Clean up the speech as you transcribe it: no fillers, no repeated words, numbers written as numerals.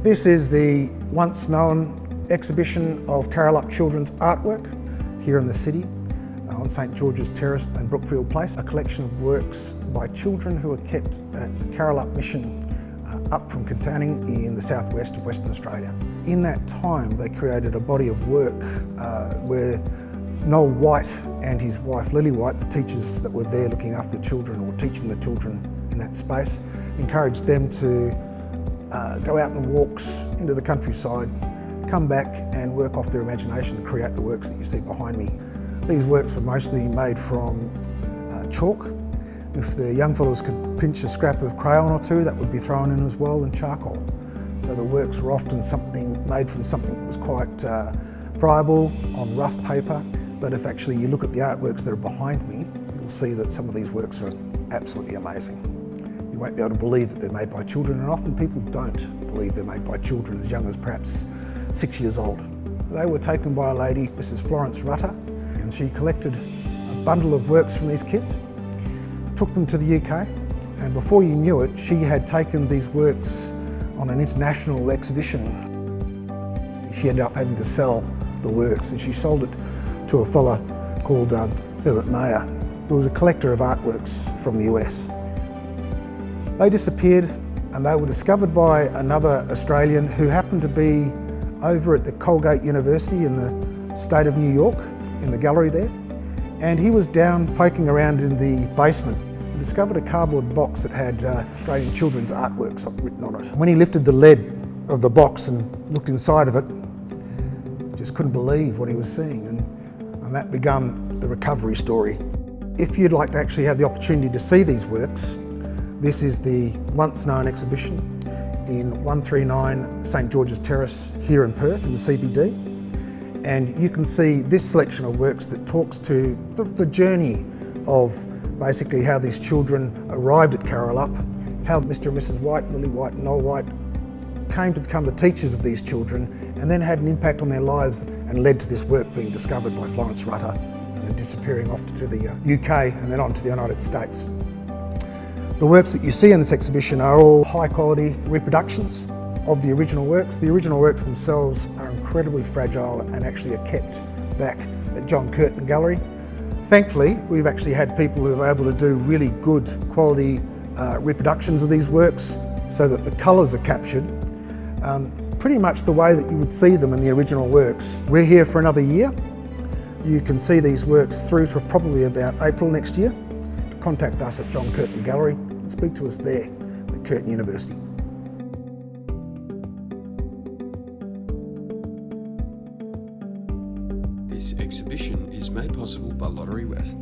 This is the once known exhibition of Carrolup children's artwork here in the city on St George's Terrace and Brookfield Place, a collection of works by children who are kept at the Carrolup Mission up from Katanning in the southwest of Western Australia. In that time they created a body of work where Noel White and his wife Lily White, the teachers that were there looking after the children or teaching the children in that space, encouraged them to go out on walks into the countryside, come back and work off their imagination to create the works that you see behind me. These works were mostly made from chalk. If the young fellows could pinch a scrap of crayon or two, that would be thrown in as well, and charcoal. So the works were often made from something that was quite friable on rough paper, but if actually you look at the artworks that are behind me, you'll see that some of these works are absolutely amazing. You won't be able to believe that they're made by children, and often people don't believe they're made by children as young as perhaps 6 years old. They were taken by a lady, Mrs. Florence Rutter, and she collected a bundle of works from these kids, took them to the UK, and before you knew it, she had taken these works on an international exhibition. She ended up having to sell the works, and she sold it to a fella called Herbert Mayer, who was a collector of artworks from the US. They disappeared, and they were discovered by another Australian who happened to be over at the Colgate University in the state of New York, in the gallery there, and he was down poking around in the basement and discovered a cardboard box that had Australian children's artworks written on it. When he lifted the lid of the box and looked inside of it, just couldn't believe what he was seeing, and that began the recovery story. If you'd like to actually have the opportunity to see these works, this is the once known exhibition in 139 St George's Terrace here in Perth in the CBD. And you can see this selection of works that talks to the journey of basically how these children arrived at Carrolup, how Mr and Mrs White, Lily White and Noel White came to become the teachers of these children and then had an impact on their lives and led to this work being discovered by Florence Rutter and then disappearing off to the UK and then on to the United States. The works that you see in this exhibition are all high quality reproductions of the original works. The original works themselves are incredibly fragile and actually are kept back at John Curtin Gallery. Thankfully, we've actually had people who are able to do really good quality reproductions of these works so that the colours are captured pretty much the way that you would see them in the original works. We're here for another year. You can see these works through to probably about April next year. Contact us at John Curtin Gallery and speak to us there at Curtin University. This exhibition is made possible by Lottery West.